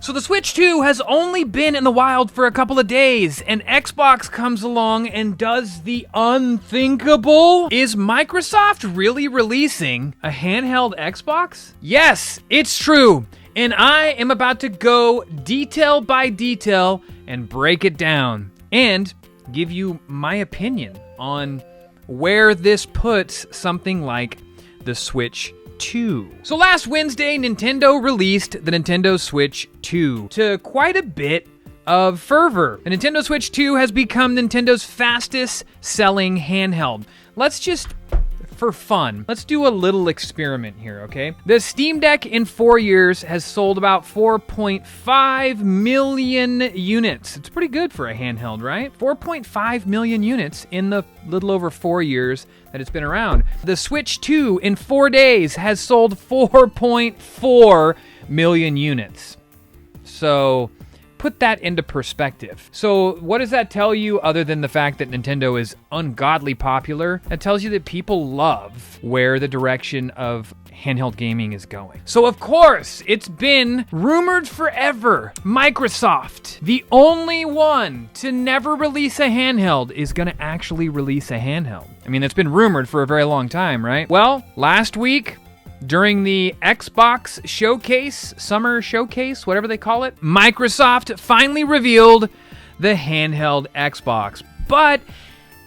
So the Switch 2 has only been in the wild for a couple of days, and Xbox comes along and does the unthinkable. Is Microsoft really releasing a handheld Xbox? Yes, it's true, and I am about to go detail by detail and break it down, and give you my opinion on where this puts something like the Switch 2. So last Wednesday, Nintendo released the Nintendo Switch 2 to quite a bit of fervor. The Nintendo Switch 2 has become Nintendo's fastest selling handheld. Let's just, for fun, let's do a little experiment here, okay? The Steam Deck in 4 years has sold about 4.5 million units. It's pretty good for a handheld, right? 4.5 million units in the little over 4 years that it's been around. The Switch 2 in 4 days has sold 4.4 million units. So put that into perspective. So what does that tell you other than the fact that Nintendo is ungodly popular? It tells you that people love where the direction of handheld gaming is going. So of course, it's been rumored forever. Microsoft, the only one to never release a handheld, is gonna actually release a handheld. I mean, that's been rumored for a very long time, right? Well, last week, during the Xbox showcase, summer showcase, whatever they call it, Microsoft finally revealed the handheld Xbox. But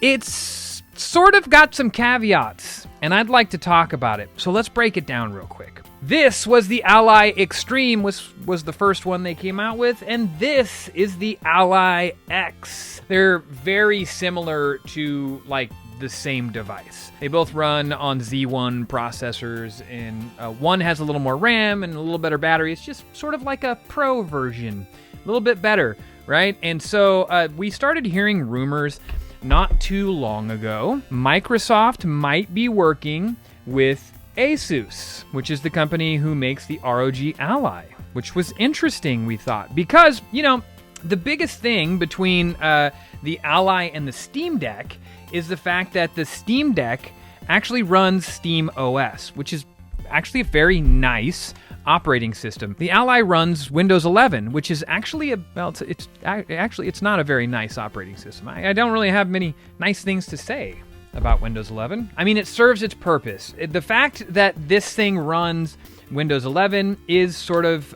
it's sort of got some caveats, and I'd like to talk about it. So let's break it down real quick. This was the Ally Extreme, was the first one they came out with, and this is the Ally X. They're very similar to, like, the same device. They both run on Z1 processors, and one has a little more RAM and a little better battery. It's just sort of like a Pro version, a little bit better, right? And so we started hearing rumors not too long ago. Microsoft might be working with ASUS, which is the company who makes the ROG Ally, which was interesting, we thought, because, you know, the biggest thing between the Ally and the Steam Deck is the fact that the Steam Deck actually runs Steam OS, which is actually a very nice operating system. The Ally runs Windows 11, which is actually it's not a very nice operating system. I don't really have many nice things to say about Windows 11. I mean, it serves its purpose. The fact that this thing runs Windows 11 is sort of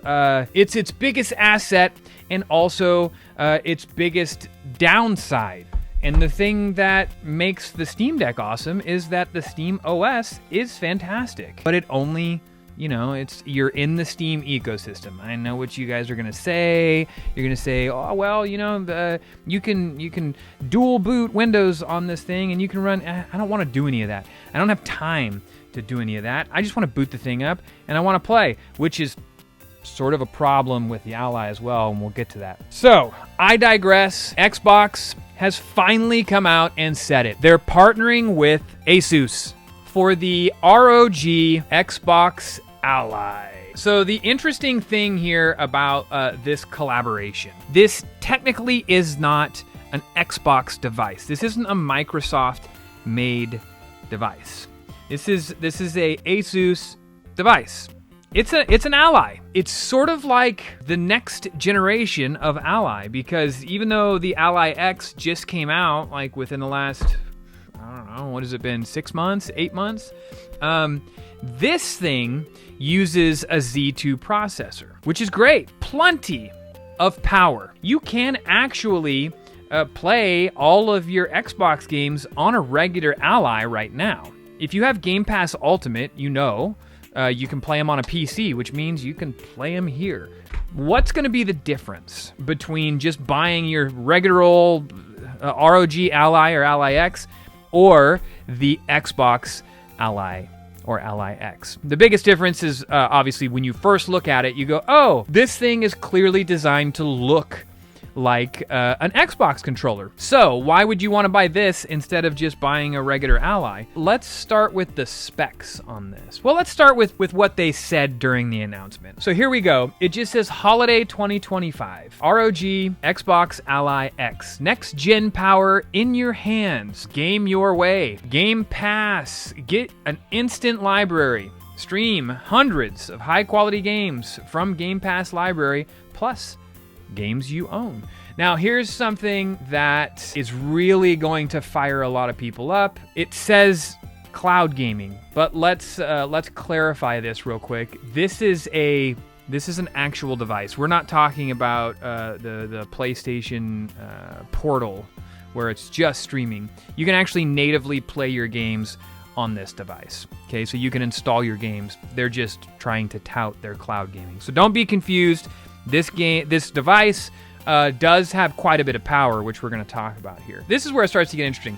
it's its biggest asset and also its biggest downside. And the thing that makes the Steam Deck awesome is that the Steam OS is fantastic, but it only, you know, you're in the Steam ecosystem. I know what you guys are gonna say. You're gonna say, oh well, you know, you can dual boot Windows on this thing, and you can run. I don't want to do any of that. I don't have time to do any of that. I just want to boot the thing up and I want to play, which is sort of a problem with the Ally as well, and we'll get to that. So I digress. Xbox has finally come out and said it. They're partnering with ASUS for the ROG Xbox Ally. So the interesting thing here about this collaboration, this technically is not an Xbox device. This isn't a Microsoft-made device. This is a ASUS device. It's an Ally. It's sort of like the next generation of Ally, because even though the Ally X just came out like within the last, I don't know, what has it been, 6 months, 8 months? This thing uses a Z2 processor, which is great. Plenty of power. You can actually play all of your Xbox games on a regular Ally right now. If you have Game Pass Ultimate, you know, you can play them on a PC, which means you can play them here. What's going to be the difference between just buying your regular old ROG Ally or Ally X or the Xbox Ally or Ally X? The biggest difference is obviously when you first look at it, you go, oh, this thing is clearly designed to look like an Xbox controller. So why would you want to buy this instead of just buying a regular Ally? Let's start with the specs on this. Well, let's start with what they said during the announcement. So here we go. It just says Holiday 2025. ROG Xbox Ally X. Next gen power in your hands. Game your way. Game Pass. Get an instant library. Stream hundreds of high-quality games from Game Pass library, plus games you own. Now, here's something that is really going to fire a lot of people up. It says cloud gaming, but let's clarify this real quick. This is an actual device. We're not talking about the PlayStation Portal, where it's just streaming. You can actually natively play your games on this device. Okay, so you can install your games. They're just trying to tout their cloud gaming. So don't be confused. This device does have quite a bit of power, which we're going to talk about here. This is where it starts to get interesting.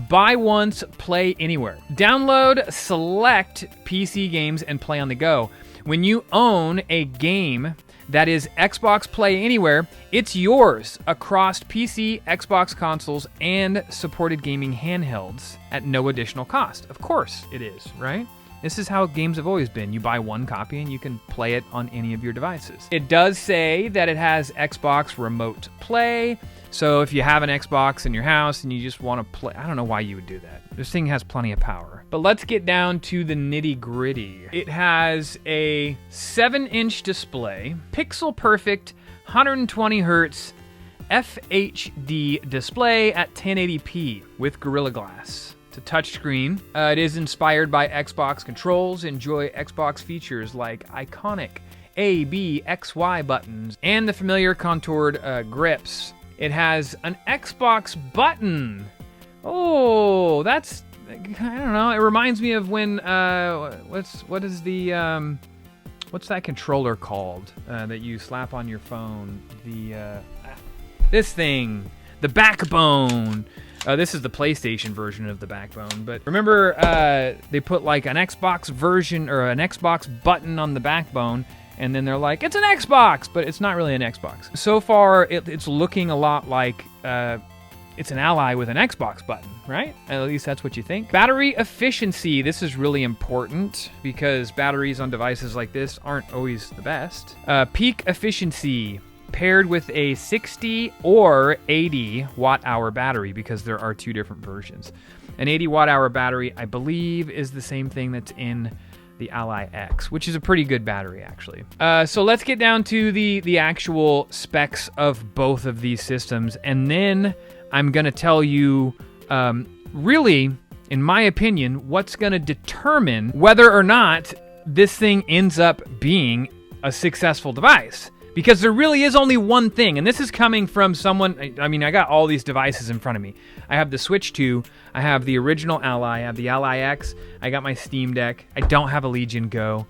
Buy once, play anywhere. Download select PC games and play on the go. When you own a game that is Xbox Play Anywhere, it's yours across PC, Xbox consoles, and supported gaming handhelds at no additional cost. Of course it is, right? This is how games have always been. You buy one copy and you can play it on any of your devices. It does say that it has Xbox Remote Play. So if you have an Xbox in your house and you just want to play, I don't know why you would do that. This thing has plenty of power. But let's get down to the nitty gritty. It has a 7-inch display, pixel perfect, 120 hertz, FHD display at 1080p with Gorilla Glass. It's a touchscreen. It is inspired by Xbox controls. Enjoy Xbox features like iconic A, B, X, Y buttons and the familiar contoured grips. It has an Xbox button. Oh, that's, I don't know. It reminds me of when what's that controller called that you slap on your phone? This thing, the Backbone. This is the PlayStation version of the Backbone, but remember they put like an Xbox version or an Xbox button on the Backbone, and then they're like, it's an Xbox, but it's not really an Xbox. So far, it's looking a lot like it's an Ally with an Xbox button, right? At least that's what you think. Battery efficiency. This is really important because batteries on devices like this aren't always the best. Peak efficiency paired with a 60 or 80 watt-hour battery, because there are two different versions. An 80 watt-hour battery, I believe, is the same thing that's in the Ally X, which is a pretty good battery, actually. So let's get down to the actual specs of both of these systems, and then I'm going to tell you, really, in my opinion, what's going to determine whether or not this thing ends up being a successful device. Because there really is only one thing, and this is coming from someone, I mean, I got all these devices in front of me. I have the Switch 2, I have the original Ally, I have the Ally X, I got my Steam Deck, I don't have a Legion Go,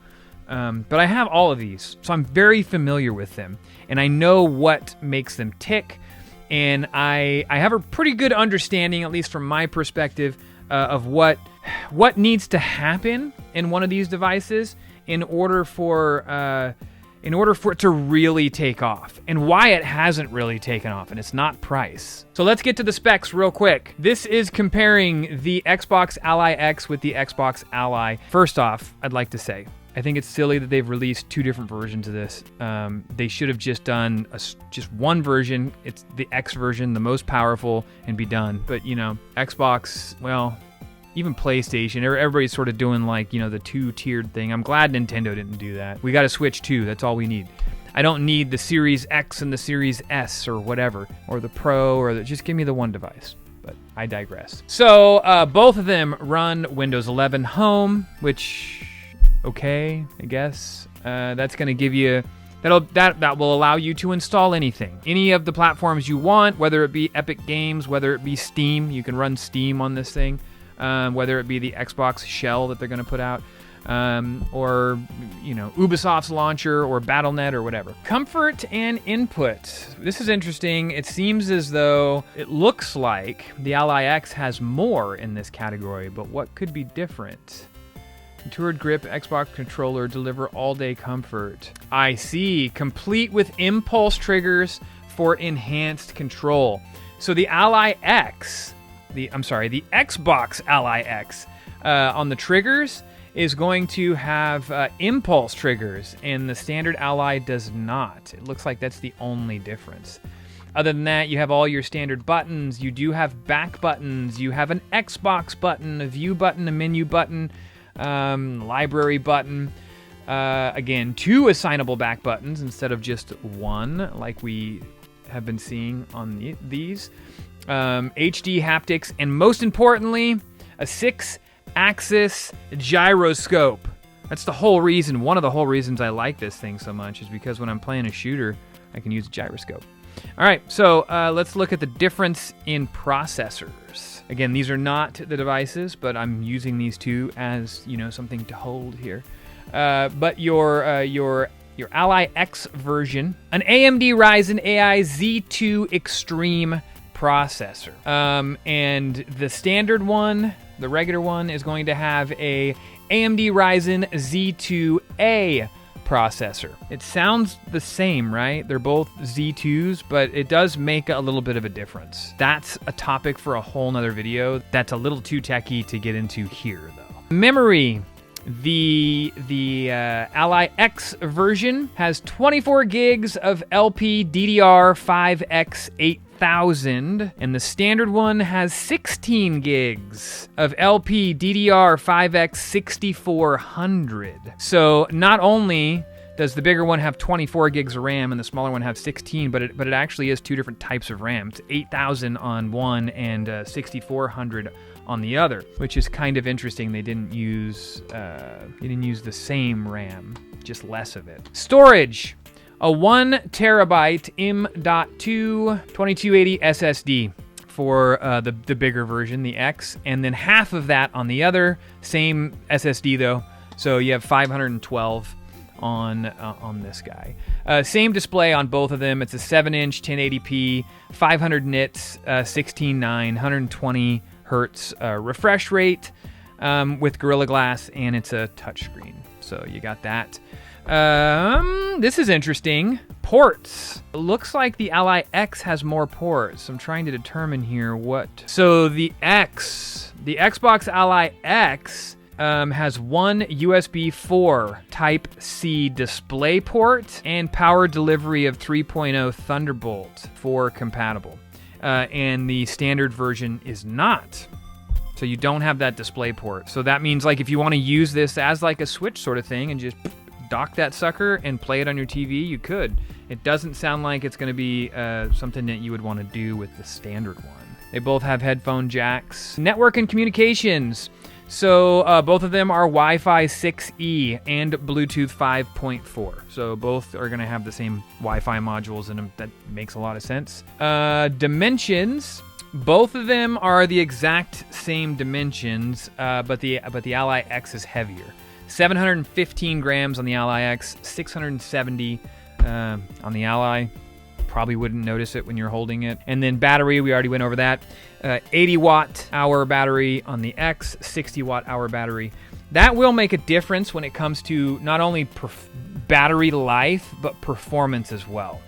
but I have all of these, so I'm very familiar with them, and I know what makes them tick, and I have a pretty good understanding, at least from my perspective, of what needs to happen in one of these devices in order for it to really take off, and why it hasn't really taken off, and it's not price. So let's get to the specs real quick. This is comparing the Xbox Ally X with the Xbox Ally. First off, I'd like to say, I think it's silly that they've released two different versions of this. They should have just done just one version. It's the X version, the most powerful, and be done. But, you know, Xbox, well, even PlayStation, everybody's sort of doing like, you know, the two-tiered thing. I'm glad Nintendo didn't do that. We got a Switch 2, that's all we need. I don't need the Series X and the Series S or whatever, or the Pro, or just give me the one device. But I digress. So both of them run Windows 11 Home, which, okay, I guess. That's going to give you, that will allow you to install anything. Any of the platforms you want, whether it be Epic Games, whether it be Steam, you can run Steam on this thing. Whether it be the Xbox shell that they're going to put out, or, you know, Ubisoft's launcher or Battle.net or whatever. Comfort and input. This is interesting. It seems as though it looks like the Ally X has more in this category, but what could be different? Contoured grip, Xbox controller, deliver all-day comfort. I see. Complete with impulse triggers for enhanced control. So the Ally X... the Xbox Ally X on the triggers is going to have impulse triggers, and the standard Ally does not. It looks like that's the only difference. Other than that, you have all your standard buttons. You do have back buttons. You have an Xbox button, a view button, a menu button, library button. Again, 2 assignable back buttons instead of just 1 like we have been seeing on these. HD haptics, and most importantly, a 6-axis gyroscope. That's the whole reason, one of the whole reasons I like this thing so much is because when I'm playing a shooter, I can use a gyroscope. All right, so let's look at the difference in processors. Again, these are not the devices, but I'm using these two as, you know, something to hold here. But your Ally X version, an AMD Ryzen AI Z2 Extreme processor. And the standard one, the regular one, is going to have a AMD Ryzen Z2A processor. It sounds the same, right? They're both Z2s, but it does make a little bit of a difference. That's a topic for a whole nother video. That's a little too techy to get into here, though. Memory. The Ally X version has 24 gigs of LPDDR5X 8000, and the standard one has 16 gigs of LPDDR5X 6400. So not only does the bigger one have 24 gigs of RAM and the smaller one have 16, but it actually is 2 different types of RAM. It's 8000 on one and 6400 on the other, which is kind of interesting. They didn't use the same RAM, just less of it. Storage, a 1 terabyte M.2 2280 SSD for the bigger version, the X, and then half of that on the other, same SSD though. So you have 512 on this guy. Same display on both of them. It's a 7-inch 1080p, 500 nits, 16:9, 120 hertz refresh rate with Gorilla Glass, and it's a touchscreen. So you got that. This is interesting. Ports. It looks like the Ally X has more ports. I'm trying to determine here what. So the Xbox Ally X has one USB 4 Type-C display port and power delivery of 3.0 Thunderbolt 4 compatible. And the standard version is not. So you don't have that display port. So that means, like, if you want to use this as like a Switch sort of thing and just dock that sucker and play it on your TV, you could. It doesn't sound like it's going to be something that you would want to do with the standard one. They both have headphone jacks. Network and communications. So both of them are Wi-Fi 6E and Bluetooth 5.4. So both are going to have the same Wi-Fi modules in them. That makes a lot of sense. Dimensions. Both of them are the exact same dimensions, but the Ally X is heavier. 715 grams on the Ally X, 670 on the Ally. Probably wouldn't notice it when you're holding it. And then battery, we already went over that. 80 watt hour battery on the X, 60 watt hour battery. That will make a difference when it comes to not only battery life, but performance as well.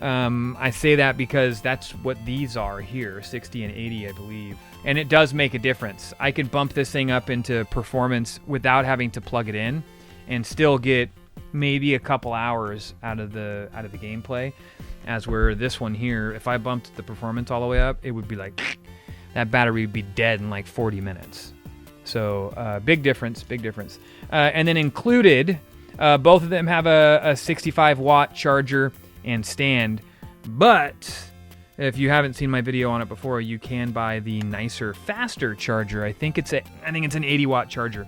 I say that because that's what these are here, 60 and 80, I believe. And it does make a difference. I can bump this thing up into performance without having to plug it in and still get maybe a couple hours out of the gameplay. As where this one here, if I bumped the performance all the way up, it would be like, that battery would be dead in like 40 minutes. So big difference. And then included, both of them have a 65 watt charger and stand. But if you haven't seen my video on it before, you can buy the nicer, faster charger. I think it's an 80 watt charger.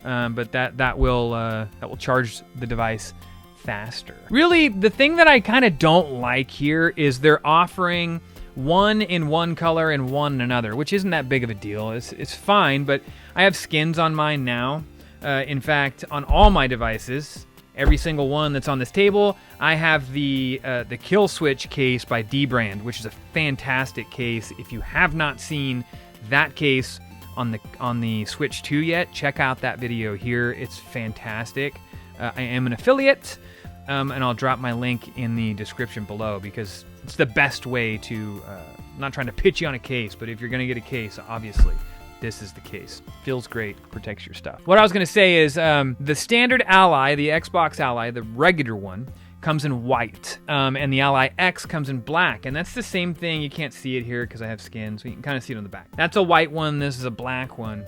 But that will charge the device faster. Really, the thing that I kind of don't like here is they're offering one in one color and one in another, which isn't that big of a deal. It's fine, but I have skins on mine now. In fact, on all my devices, every single one that's on this table, I have the Killswitch case by Dbrand, which is a fantastic case. If you have not seen that case on the Switch 2 yet, check out that video here. It's fantastic. I am an affiliate, and I'll drop my link in the description below because it's the best way to, I'm not trying to pitch you on a case, but if you're going to get a case, obviously, this is the case. Feels great, protects your stuff. What I was going to say is the standard Ally, the Xbox Ally, the regular one, comes in white, and the Ally X comes in black, and that's the same thing. You can't see it here because I have skins, so you can kind of see it on the back. That's a white one, this is a black one.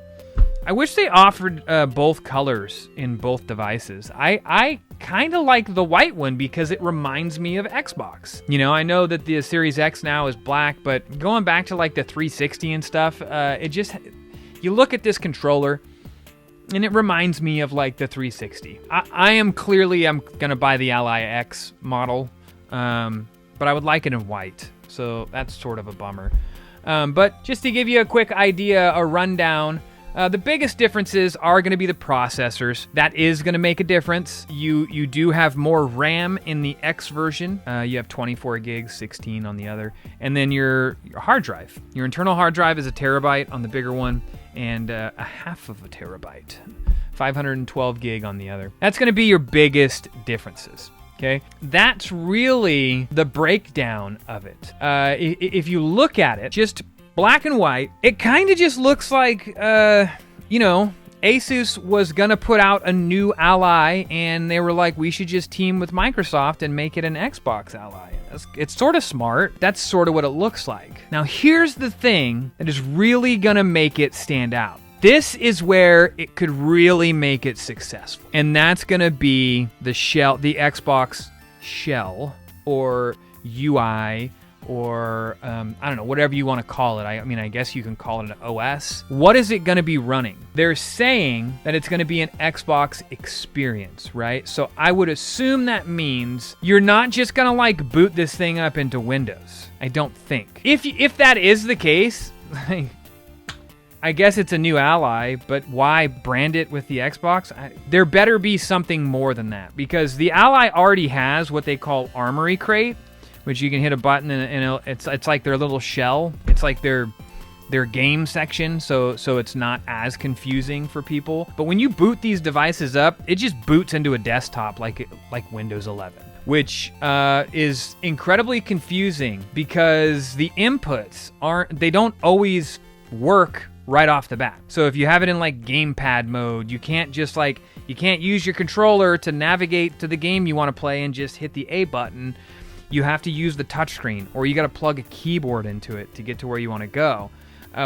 I wish they offered both colors in both devices. I kind of like the white one because it reminds me of Xbox. You know, I know that the Series X now is black, but going back to like the 360 and stuff, you look at this controller and it reminds me of like the 360. I'm gonna buy the Ally X model, but I would like it in white. So that's sort of a bummer. But just to give you a quick idea, a rundown, the biggest differences are going to be the processors. That is going to make a difference. You do have more RAM in the X version. You have 24 gigs, 16 on the other. And then your hard drive. Your internal hard drive is a terabyte on the bigger one and a half of a terabyte. 512 gig on the other. That's going to be your biggest differences. Okay, that's really the breakdown of it. If you look at it, just black and white, it kind of just looks like, you know, ASUS was going to put out a new Ally, and they were like, we should just team with Microsoft and make it an Xbox Ally. It's sort of smart. That's sort of what it looks like. Now, here's the thing that is really going to make it stand out. This is where it could really make it successful. And that's going to be the Xbox shell or UI or, I don't know, whatever you want to call it. I mean, I guess you can call it an OS. What is it going to be running? They're saying that it's going to be an Xbox experience, right? So I would assume that means you're not just going to like boot this thing up into Windows. I don't think. If that is the case, I guess it's a new Ally, but why brand it with the Xbox? There better be something more than that, because the Ally already has what they call Armory Crate, which you can hit a button and it's like their little shell. It's like their game section, so it's not as confusing for people. But when you boot these devices up, it just boots into a desktop like Windows 11. Which is incredibly confusing because the inputs don't always work right off the bat. So if you have it in like gamepad mode, you can't use your controller to navigate to the game you want to play and just hit the A button. You have to use the touchscreen, or you got to plug a keyboard into it to get to where you want to go,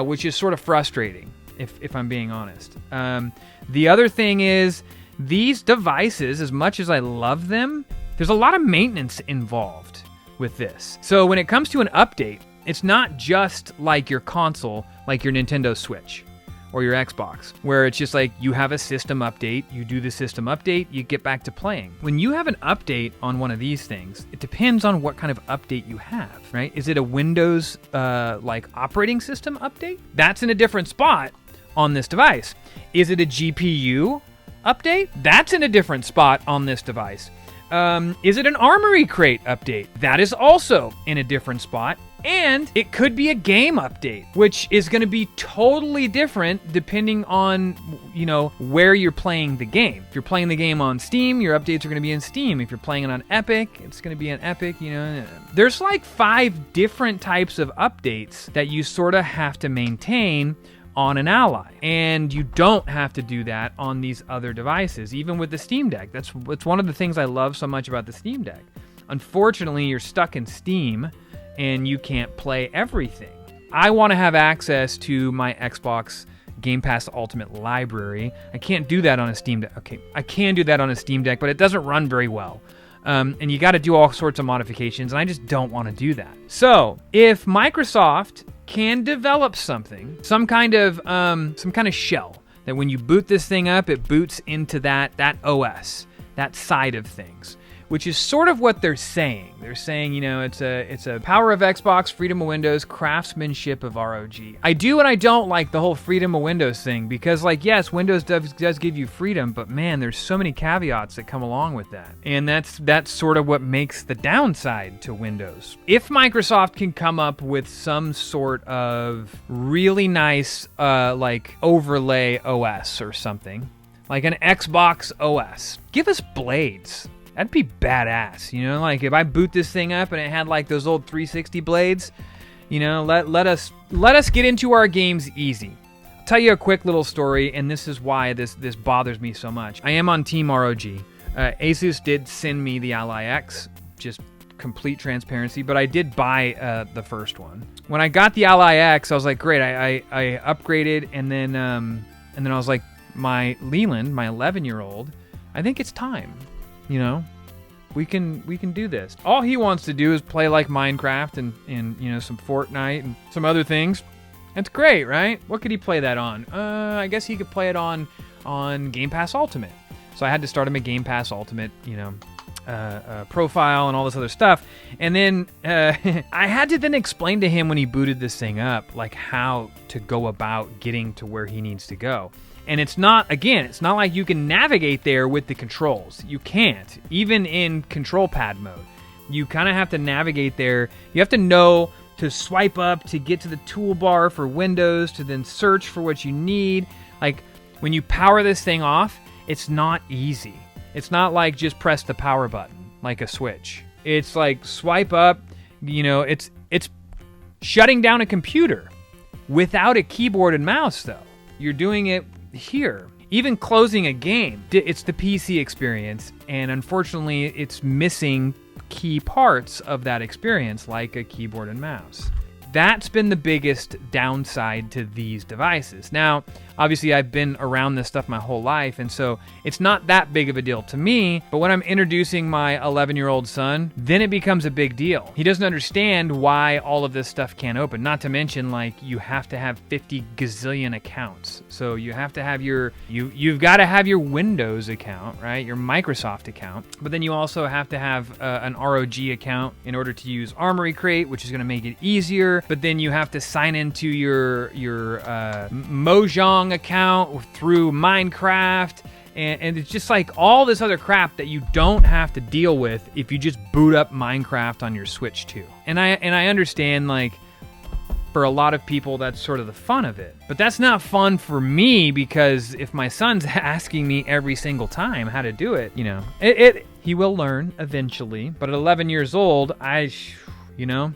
which is sort of frustrating, if I'm being honest. The other thing is, these devices, as much as I love them, there's a lot of maintenance involved with this. So when it comes to an update, it's not just like your console, like your Nintendo Switch or your Xbox, where it's just like you have a system update, you do the system update, you get back to playing. When you have an update on one of these things, it depends on what kind of update you have, right? Is it a Windows like operating system update? That's in a different spot on this device. Is it a GPU update? That's in a different spot on this device. Is it an Armory Crate update? That is also in a different spot. And it could be a game update, which is going to be totally different depending on, you know, where you're playing the game. If you're playing the game on Steam, your updates are going to be in Steam. If you're playing it on Epic, it's going to be in Epic, you know. There's like 5 different types of updates that you sort of have to maintain on an Ally, and you don't have to do that on these other devices, even with the Steam Deck. That's one of the things I love so much about the Steam Deck. Unfortunately, you're stuck in Steam and you can't play everything. I want to have access to my Xbox Game Pass Ultimate library. I can't do that on a Steam Deck. Okay, I can do that on a Steam Deck, but it doesn't run very well. And you got to do all sorts of modifications, and I just don't want to do that. So, if Microsoft can develop something, some kind of shell that when you boot this thing up, it boots into that OS, that side of things, which is sort of what they're saying. They're saying, you know, it's a power of Xbox, freedom of Windows, craftsmanship of ROG. I do and I don't like the whole freedom of Windows thing, because, like, yes, Windows does give you freedom, but man, there's so many caveats that come along with that. And that's sort of what makes the downside to Windows. If Microsoft can come up with some sort of really nice, like, overlay OS or something, like an Xbox OS, give us blades. That'd be badass, you know, like if I boot this thing up and it had like those old 360 blades, you know, let us get into our games easy. I'll tell you a quick little story, and this is why this bothers me so much. I am on Team ROG. ASUS did send me the Ally X, just complete transparency, but I did buy the first one. When I got the Ally X, I was like, great, I upgraded, and then And then I was like, my Leland, my 11-year-old, I think it's time, you know? We can do this. All he wants to do is play like Minecraft and you know, some Fortnite and some other things. That's great, right? What could he play that on? I guess he could play it on Game Pass Ultimate. So I had to start him a Game Pass Ultimate, you know, profile and all this other stuff. And then I had to then explain to him when he booted this thing up, like how to go about getting to where he needs to go. And it's not like you can navigate there with the controls. You can't, even in control pad mode. You kind of have to navigate there. You have to know to swipe up to get to the toolbar for Windows, to then search for what you need. Like, when you power this thing off, it's not easy. It's not like just press the power button like a Switch. It's like swipe up, you know, it's shutting down a computer without a keyboard and mouse, though. You're doing it here. Even closing a game, it's the PC experience, and unfortunately it's missing key parts of that experience, like a keyboard and mouse. That's been the biggest downside to these devices. Now, obviously I've been around this stuff my whole life, and so it's not that big of a deal to me, but when I'm introducing my 11-year-old son, then it becomes a big deal. He doesn't understand why all of this stuff can't open, not to mention, like, you have to have 50 gazillion accounts. So you have to have you've got to have your Windows account, right? Your Microsoft account, but then you also have to have an ROG account in order to use Armory Crate, which is going to make it easier. But then you have to sign into your Mojang account through Minecraft, and it's just like all this other crap that you don't have to deal with if you just boot up Minecraft on your Switch 2. And I understand, like, for a lot of people that's sort of the fun of it, but that's not fun for me, because if my son's asking me every single time how to do it, you know, he will learn eventually. But at 11 years old, you know.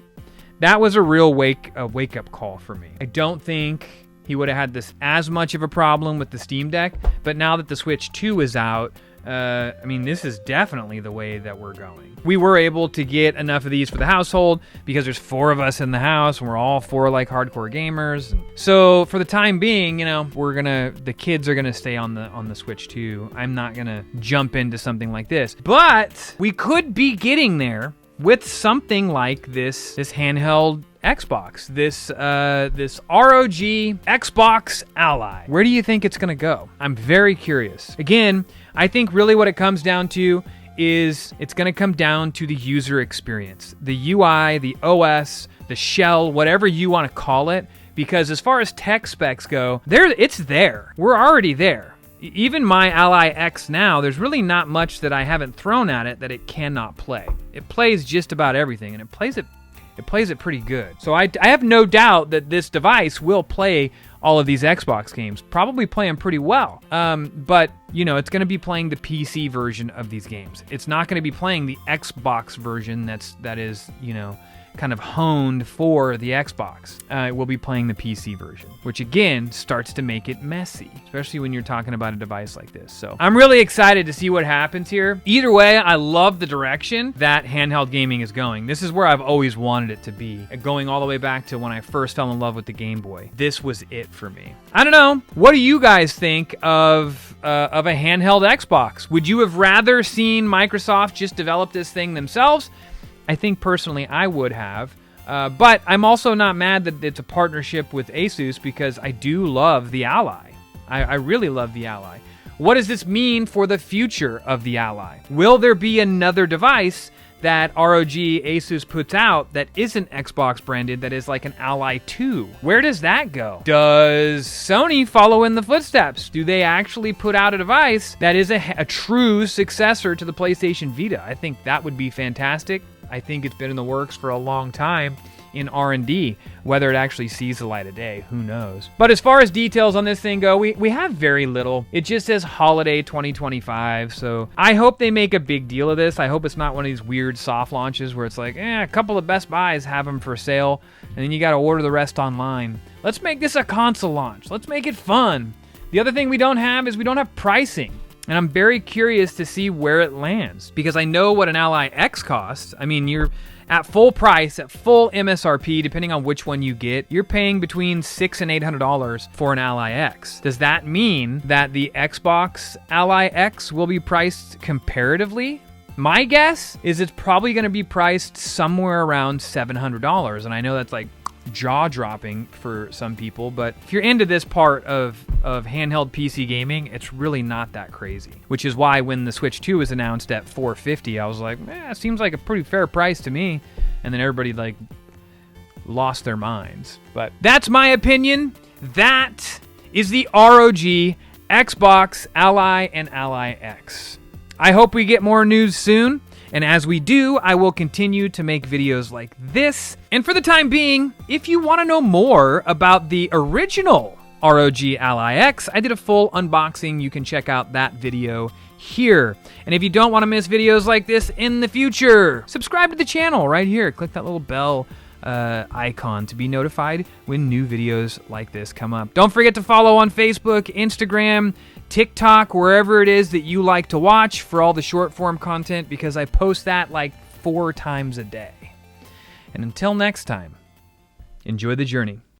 That was a real wake-up call for me. I don't think he would have had this as much of a problem with the Steam Deck, but now that the Switch 2 is out, I mean, this is definitely the way that we're going. We were able to get enough of these for the household because there's 4 of us in the house, and we're all 4 like hardcore gamers. So for the time being, you know, the kids are gonna stay on the Switch 2. I'm not gonna jump into something like this, but we could be getting there with something like this handheld Xbox, this ROG Xbox Ally. Where do you think it's gonna go? I'm very curious. Again, I think really what it comes down to is it's gonna come down to the user experience, the UI, the OS, the shell, whatever you want to call it, because as far as tech specs go, it's there. We're already there. Even my Ally X now, there's really not much that I haven't thrown at it that it cannot play. It plays just about everything, and it plays it pretty good. So I have no doubt that this device will play all of these Xbox games, probably play them pretty well. But, you know, it's going to be playing the PC version of these games. It's not going to be playing the Xbox version that is, you know, kind of honed for the Xbox. We'll be playing the PC version, which again starts to make it messy, especially when you're talking about a device like this. So I'm really excited to see what happens here. Either way, I love the direction that handheld gaming is going. This is where I've always wanted it to be, going all the way back to when I first fell in love with the Game Boy. This was it for me. I don't know. What do you guys think of a handheld Xbox? Would you have rather seen Microsoft just develop this thing themselves? I think personally I would have, but I'm also not mad that it's a partnership with ASUS, because I do love the Ally. I really love the Ally. What does this mean for the future of the Ally? Will there be another device that ROG ASUS puts out that isn't Xbox branded, that is like an Ally 2? Where does that go? Does Sony follow in the footsteps? Do they actually put out a device that is a true successor to the PlayStation Vita? I think that would be fantastic. I think it's been in the works for a long time in R&D. Whether it actually sees the light of day, who knows? But as far as details on this thing go, we have very little. It just says holiday 2025, so I hope they make a big deal of this. I hope it's not one of these weird soft launches where it's like, a couple of Best Buys have them for sale, and then you got to order the rest online. Let's make this a console launch. Let's make it fun. The other thing we don't have is we don't have pricing. And I'm very curious to see where it lands, because I know what an Ally X costs. I mean, you're at full price, at full MSRP, depending on which one you get, you're paying between $600 and $800 for an Ally X. Does that mean that the Xbox Ally X will be priced comparatively? My guess is it's probably going to be priced somewhere around $700, and I know that's like jaw-dropping for some people, but if you're into this part of handheld PC gaming, it's really not that crazy. Which is why when the Switch 2 was announced at $450, I was like, it seems like a pretty fair price to me. And then everybody like lost their minds. But that's my opinion. That is the ROG Xbox Ally and Ally X. I hope we get more news soon. And as we do, I will continue to make videos like this. And for the time being, if you want to know more about the original ROG Ally X, I did a full unboxing. You can check out that video here. And if you don't want to miss videos like this in the future, subscribe to the channel right here. Click that little bell icon to be notified when new videos like this come up. Don't forget to follow on Facebook, Instagram, TikTok, wherever it is that you like to watch for all the short form content, because I post that like 4 times a day. And until next time, enjoy the journey.